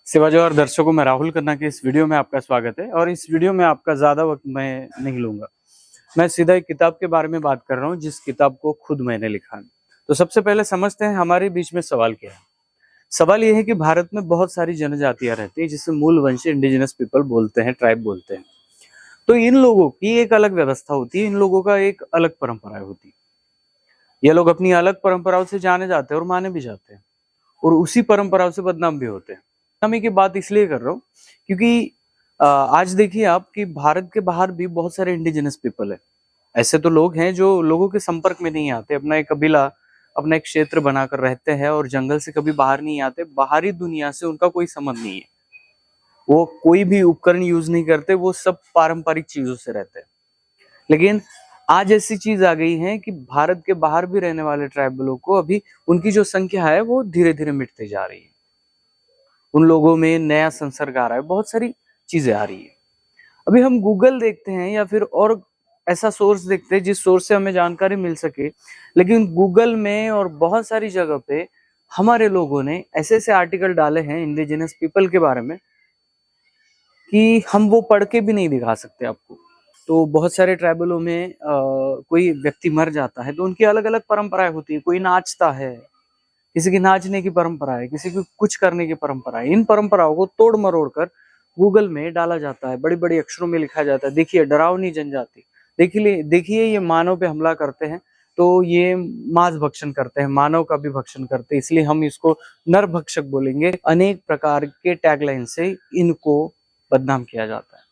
शिवाजी और दर्शकों में राहुल खन्ना के इस वीडियो में आपका स्वागत है। और इस वीडियो में आपका ज्यादा वक्त मैं नहीं लूंगा। मैं सीधा एक किताब के बारे में बात कर रहा हूँ जिस किताब को खुद मैंने लिखा है। तो सबसे पहले समझते हैं हमारे बीच में सवाल क्या है। सवाल यह है कि भारत में बहुत सारी जनजातियां रहती है जिसे मूल वंशी इंडिजिनस पीपल बोलते हैं, ट्राइब बोलते हैं। तो इन लोगों की एक अलग व्यवस्था होती है, इन लोगों का एक अलग परंपराएं होती है। ये लोग अपनी अलग परंपराओं से जाने जाते हैं और माने भी जाते हैं, और उसी परंपराओं से बदनाम भी होते हैं। बदनामी की बात इसलिए कर रहा हूँ क्योंकि आज देखिए आप कि भारत के बाहर भी बहुत सारे इंडिजिनस पीपल है। ऐसे तो लोग हैं जो लोगों के संपर्क में नहीं आते, अपना एक कबीला, अपना एक क्षेत्र बनाकर रहते हैं और जंगल से कभी बाहर नहीं आते। बाहरी दुनिया से उनका कोई संबंध नहीं है, वो कोई भी उपकरण यूज नहीं करते, वो सब पारंपरिक चीजों से रहते हैं। लेकिन आज ऐसी चीज आ गई है कि भारत के बाहर भी रहने वाले ट्राइबलों को अभी उनकी जो संख्या है वो धीरे धीरे मिटती जा रही है। उन लोगों में नया संसर्ग आ रहा है, बहुत सारी चीजें आ रही है। अभी हम गूगल देखते हैं या फिर और ऐसा सोर्स देखते हैं जिस सोर्स से हमें जानकारी मिल सके, लेकिन गूगल में और बहुत सारी जगह पे हमारे लोगों ने ऐसे ऐसे आर्टिकल डाले हैं इंडिजिनस पीपल के बारे में कि हम वो पढ़ के भी नहीं दिखा सकते आपको। तो बहुत सारे ट्राइबलों में कोई व्यक्ति मर जाता है तो उनकी अलग अलग परंपराएं होती है। कोई नाचता है, किसी की नाचने की परंपरा है, किसी की कुछ करने की परंपरा है। इन परंपराओं को तोड़ मरोड़ कर गूगल में डाला जाता है, बड़ी बड़ी अक्षरों में लिखा जाता है, देखिए डरावनी जनजाति, देखिए ये मानव पे हमला करते हैं, तो ये मांस भक्षण करते हैं, मानव का भी भक्षण करते हैं, इसलिए हम इसको नर भक्षक बोलेंगे। अनेक प्रकार के टैगलाइन से इनको बदनाम किया जाता है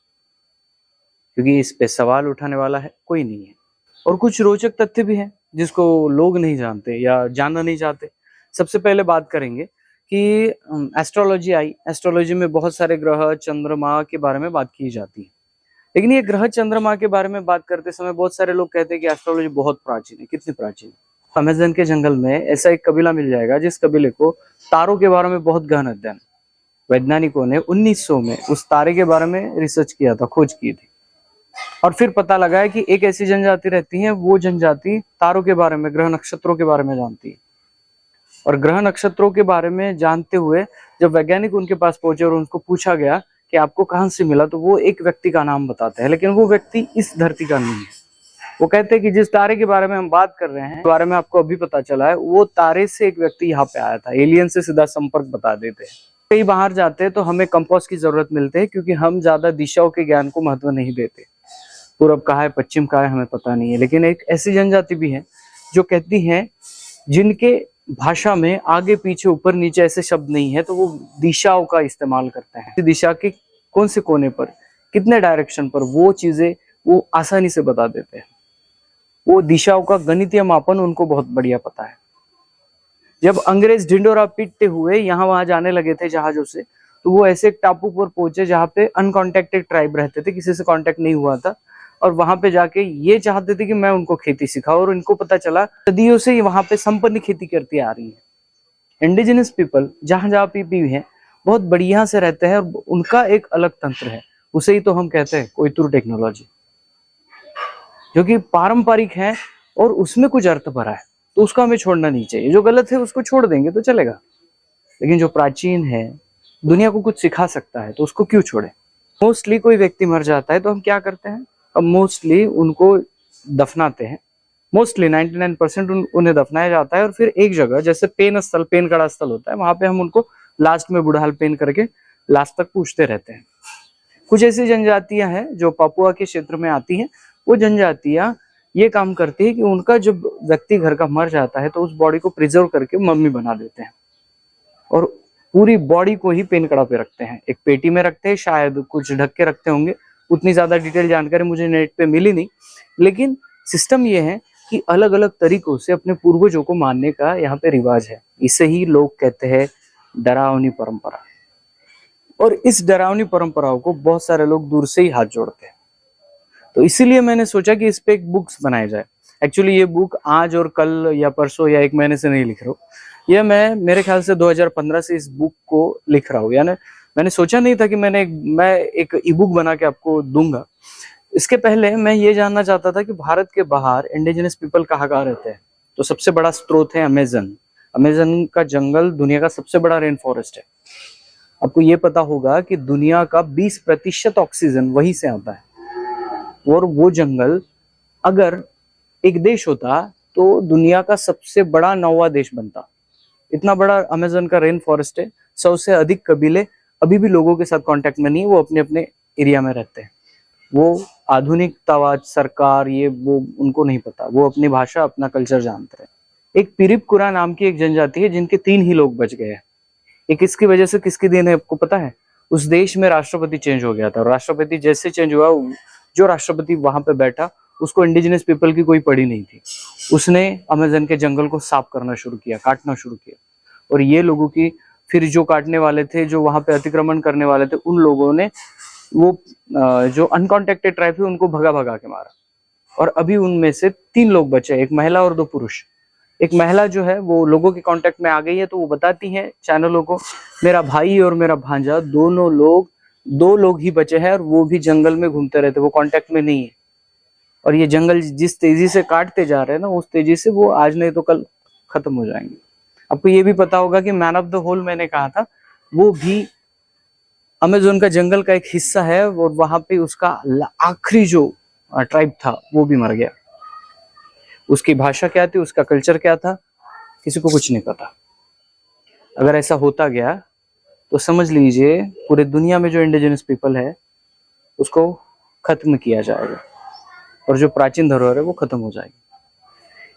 क्योंकि इस पे सवाल उठाने वाला है कोई नहीं है। और कुछ रोचक तथ्य भी हैं जिसको लोग नहीं जानते या जानना नहीं चाहते। सबसे पहले बात करेंगे कि एस्ट्रोलॉजी आई। एस्ट्रोलॉजी में बहुत सारे ग्रह चंद्रमा के बारे में बात की जाती है, लेकिन ये ग्रह चंद्रमा के बारे में बात करते समय बहुत सारे लोग कहते हैं कि एस्ट्रोलॉजी बहुत प्राचीन है। कितनी प्राचीन? अमेज़न के जंगल में ऐसा एक कबीला मिल जाएगा जिस कबीले को तारों के बारे में बहुत गहन अध्ययन। वैज्ञानिकों ने 1900 में उस तारे के बारे में रिसर्च किया था, खोज की थी, और फिर पता लगा है कि एक ऐसी जनजाति रहती है, वो जनजाति तारों के बारे में, ग्रह नक्षत्रों के बारे में जानती है। और ग्रह नक्षत्रों के बारे में जानते हुए जब वैज्ञानिक उनके पास पहुंचे और उनको पूछा गया कि आपको कहां से मिला, तो वो एक व्यक्ति का नाम बताते हैं, लेकिन वो व्यक्ति इस धरती का नहीं है। वो कहते हैं कि जिस तारे के बारे में हम बात कर रहे हैं, बारे में आपको अभी पता चला है, वो तारे से एक व्यक्ति यहाँ पे आया था। एलियन से सीधा संपर्क बता देते हैं। कहीं बाहर जाते हैं तो हमें कंपास की जरूरत मिलती है क्योंकि हम ज्यादा दिशाओं के ज्ञान को महत्व नहीं देते। पूरब कहाँ है, पश्चिम कहाँ है, हमें पता नहीं है। लेकिन एक ऐसी जनजाति भी है जो कहती है, जिनके भाषा में आगे पीछे ऊपर नीचे ऐसे शब्द नहीं है, तो वो दिशाओं का इस्तेमाल करते हैं। दिशा के कौन से कोने पर, कितने डायरेक्शन पर, वो चीजें वो आसानी से बता देते हैं। वो दिशाओं का गणितीय मापन उनको बहुत बढ़िया पता है। जब अंग्रेज ढिंडोरा पीटते हुए यहाँ वहां जाने लगे थे जहाजों से, तो वो ऐसे एक टापू पर पहुंचे जहाँ पे अनकॉन्टेक्टेड ट्राइब रहते थे, किसी से कांटेक्ट नहीं हुआ था, और वहां पे जाके ये चाहते थे कि मैं उनको खेती सिखाऊं। और इनको पता चला सदियों से वहां पे संपन्न खेती करती आ रही है। इंडिजिनस पीपल जहां जहां पे भी है बहुत बढ़िया से रहते हैं, और उनका एक अलग तंत्र है, उसे ही तो हम कहते हैं कोइतुर टेक्नोलॉजी, जो कि पारंपरिक है और उसमें कुछ अर्थ भरा है, तो उसको हमें छोड़ना नहीं चाहिए। जो गलत है उसको छोड़ देंगे तो चलेगा, लेकिन जो प्राचीन है, दुनिया को कुछ सिखा सकता है, तो उसको क्यों छोड़े। मोस्टली कोई व्यक्ति मर जाता है तो हम क्या करते हैं, अब मोस्टली उनको दफनाते हैं। मोस्टली 99% उन्हें दफनाया जाता है, और फिर एक जगह जैसे पेन स्थल, पेन कड़ा स्थल होता है, वहां पे हम उनको लास्ट में बुढ़ाल पेन करके लास्ट तक पूछते रहते हैं। कुछ ऐसी जनजातियां हैं जो पापुआ के क्षेत्र में आती हैं। वो जनजातियां ये काम करती है कि उनका जब व्यक्ति घर का मर जाता है तो उस बॉडी को प्रिजर्व करके मम्मी बना देते हैं, और पूरी बॉडी को ही पेन कड़ा पे रखते हैं, एक पेटी में रखते हैं, शायद कुछ ढक के रखते होंगे। उतनी ज्यादा डिटेल जानकारी मुझे नेट पे मिली नहीं, लेकिन सिस्टम ये है कि अलग अलग तरीकों से अपने पूर्वजों को मानने का यहाँ पे रिवाज है। इसे ही लोग कहते हैं डरावनी परंपरा। और इस डरावनी परंपराओं को बहुत सारे लोग दूर से ही हाथ जोड़ते हैं। तो इसीलिए मैंने सोचा कि इस पे एक बुक्स बनाया जाए। एक्चुअली ये बुक आज और कल या परसों या एक महीने से नहीं लिख रहा हूँ, ये मैं मेरे ख्याल से 2015 से इस बुक को लिख रहा हूँ। यानी मैंने सोचा नहीं था कि मैं एक ई बुक बना के आपको दूंगा। इसके पहले मैं ये जानना चाहता था कि भारत के बाहर इंडिजिनस पीपल कहाँ रहते हैं। तो सबसे बड़ा स्रोत है अमेज़न। अमेज़न का जंगल दुनिया का सबसे बड़ा रेन फॉरेस्ट है। आपको ये पता होगा कि दुनिया का 20% ऑक्सीजन वहीं से आता है, और वो जंगल अगर एक देश होता तो दुनिया का सबसे बड़ा 9वां देश बनता। इतना बड़ा अमेज़न का रेन फॉरेस्ट है। 100 से अधिक कबीले अभी भी लोगों के साथ कांटेक्ट में नहीं है, वो अपने अपने एरिया में रहते हैं। वो आधुनिकतावाद, सरकार, ये वो उनको नहीं पता, वो अपनी भाषा, अपना कल्चर जानते हैं। एक पिरिपकुरा नाम की एक जनजाति है जिनके 3 ही लोग बच गए हैं। ये किसकी वजह से, किसकी देन है आपको पता है? उस देश में राष्ट्रपति चेंज हो गया था, और राष्ट्रपति जैसे चेंज हुआ, जो राष्ट्रपति वहां पे बैठा उसको इंडिजिनस पीपल की कोई पड़ी नहीं थी। उसने अमेज़न के जंगल को साफ करना शुरू किया, काटना शुरू किया, और ये लोगों की फिर जो काटने वाले थे, जो वहां पे अतिक्रमण करने वाले थे, उन लोगों ने वो जो अनकॉन्टेक्टेड ट्राइब थे उनको भगा भगा के मारा। और अभी उनमें से 3 लोग बचे, एक महिला और 2 पुरुष। एक महिला जो है वो लोगों के कांटेक्ट में आ गई है, तो वो बताती है चैनलों को, मेरा भाई और मेरा भांजा दोनों लोग, 2 लोग ही बचे हैं, और वो भी जंगल में घूमते रहते, वो कांटेक्ट में नहीं है। और ये जंगल जिस तेजी से काटते जा रहे हैं ना, उस तेजी से वो आज नहीं तो कल खत्म हो जाएंगे। आपको ये भी पता होगा कि मैन ऑफ द होल मैंने कहा था, वो भी अमेज़न का जंगल का एक हिस्सा है, और वहां पे उसका आखिरी जो ट्राइब था वो भी मर गया। उसकी भाषा क्या थी, उसका कल्चर क्या था, किसी को कुछ नहीं पता। अगर ऐसा होता गया तो समझ लीजिए पूरे दुनिया में जो इंडिजिनस पीपल है उसको खत्म किया जाएगा, और जो प्राचीन धरोहर है वो खत्म हो जाएगी।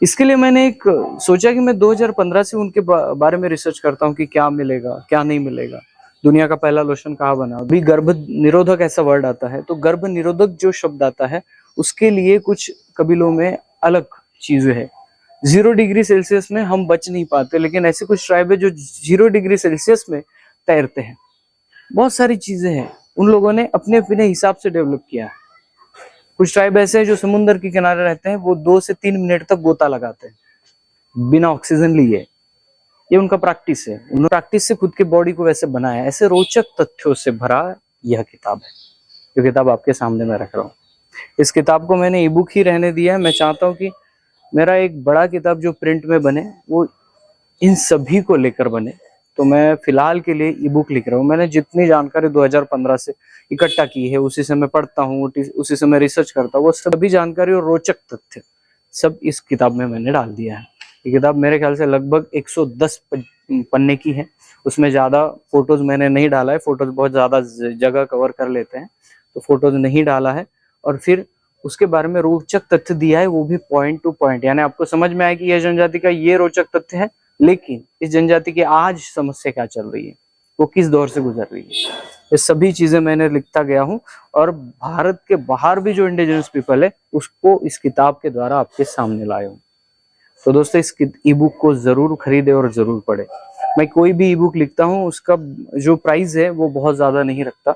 इसके लिए मैंने एक सोचा कि मैं 2015 से उनके बारे में रिसर्च करता हूँ कि क्या मिलेगा, क्या नहीं मिलेगा। दुनिया का पहला लोशन कहाँ बना, अभी गर्भ निरोधक ऐसा वर्ड आता है, तो गर्भ निरोधक जो शब्द आता है उसके लिए कुछ कबीलों में अलग चीजें है। 0 डिग्री सेल्सियस में हम बच नहीं पाते, लेकिन ऐसे कुछ ट्राइब है जो 0 डिग्री सेल्सियस में तैरते हैं। बहुत सारी चीजें हैं, उन लोगों ने अपने अपने हिसाब से डेवलप किया है। कुछ ट्राइब ऐसे हैं जो समुद्र के किनारे रहते हैं, वो 2 से 3 मिनट तक गोता लगाते हैं बिना ऑक्सीजन लिए। ये उनका प्रैक्टिस है, उन्होंने प्रैक्टिस से खुद के बॉडी को वैसे बनाया है। ऐसे रोचक तथ्यों से भरा यह किताब है, जो किताब आपके सामने मैं रख रहा हूँ। इस किताब को मैंने ई बुक ही रहने दिया है। मैं चाहता हूँ कि मेरा एक बड़ा किताब जो प्रिंट में बने वो इन सभी को लेकर बने, तो मैं फिलहाल के लिए ई बुक लिख रहा हूँ। मैंने जितनी जानकारी 2015 से इकट्ठा की है उसी से मैं पढ़ता हूँ, उसी से मैं रिसर्च करता हूँ, वो सभी जानकारी और रोचक तथ्य सब इस किताब में मैंने डाल दिया है। ये किताब मेरे ख्याल से लगभग 110 पन्ने की है। उसमें ज्यादा फोटोज मैंने नहीं डाला है, फोटोज बहुत ज्यादा जगह कवर कर लेते हैं, तो फोटोज नहीं डाला है। और फिर उसके बारे में रोचक तथ्य दिया है, वो भी पॉइंट टू पॉइंट, यानी आपको समझ में आए कि यह जनजाति का ये रोचक तथ्य है, लेकिन इस जनजाति की आज समस्या क्या चल रही है, वो किस दौर से गुजर रही है, ये सभी चीजें मैंने लिखता गया हूँ। और भारत के बाहर भी जो इंडिजिनस पीपल है उसको इस किताब के द्वारा आपके सामने लाया हूँ। तो दोस्तों इस ई बुक को जरूर खरीदे और जरूर पढ़े। मैं कोई भी ई बुक लिखता हूँ उसका जो प्राइस है वो बहुत ज्यादा नहीं रखता,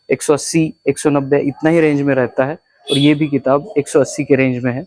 180 190 इतना ही रेंज में रहता है, और ये भी किताब 180 के रेंज में है।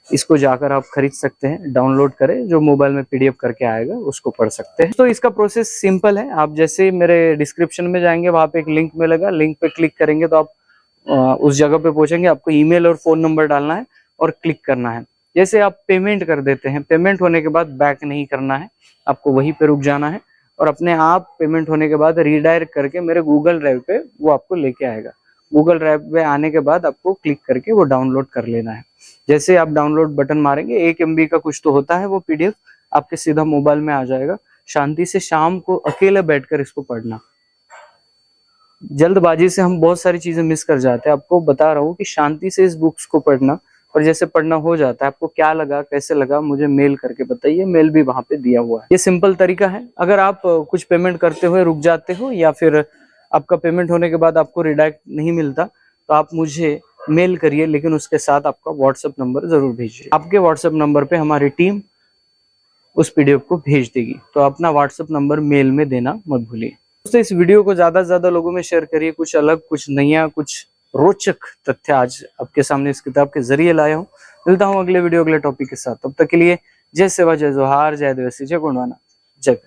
इसको जाकर आप खरीद सकते हैं, डाउनलोड करें, जो मोबाइल में पीडीएफ करके आएगा उसको पढ़ सकते हैं। तो इसका प्रोसेस सिंपल है, आप जैसे मेरे डिस्क्रिप्शन में जाएंगे वहां पे एक लिंक मिलेगा, लिंक पे क्लिक करेंगे तो आप उस जगह पे पहुंचेंगे। आपको ईमेल और फोन नंबर डालना है और क्लिक करना है। जैसे आप पेमेंट कर देते हैं, पेमेंट होने के बाद बैक नहीं करना है, आपको वहीं पे रुक जाना है, और अपने आप पेमेंट होने के बाद रीडायरेक्ट करके मेरे गूगल ड्राइव पे वो आपको लेके आएगा। गूगल ड्राइव पे आने के बाद आपको क्लिक करके वो डाउनलोड कर लेना है। जैसे आप डाउनलोड बटन मारेंगे 1 MB का कुछ तो होता है, वो पीडीएफ आपके सीधा मोबाइल में आ जाएगा। शांति से शाम को अकेले बैठकर इसको पढ़ना। जल्दबाजी से हम बहुत सारी चीजें मिस कर जाते हैं, आपको बता रहा हूँ कि शांति से इस बुक्स को पढ़ना, और जैसे पढ़ना हो जाता है आपको क्या लगा, कैसे लगा, मुझे मेल करके बताइए, मेल भी वहां पे दिया हुआ है। ये सिंपल तरीका है। अगर आप कुछ पेमेंट करते हुए रुक जाते हो, या फिर आपका पेमेंट होने के बाद आपको रिडायरेक्ट नहीं मिलता, तो आप मुझे मेल करिए, लेकिन उसके साथ आपका व्हाट्सएप नंबर जरूर भेजिए। आपके व्हाट्सएप नंबर पे हमारी टीम उस पीडीएफ को भेज देगी, तो अपना व्हाट्सएप नंबर मेल में देना मत भूलिए। दोस्तों इस वीडियो को ज्यादा से ज्यादा लोगों में शेयर करिए। कुछ अलग, कुछ नया, कुछ रोचक तथ्य आज आपके सामने इस किताब के जरिए लाया हूँ। मिलता हूँ अगले वीडियो, अगले टॉपिक के साथ। तब तक के लिए जय सेवा, जय जोहार, जय आदिवासी, जय गोंडवाना, जय।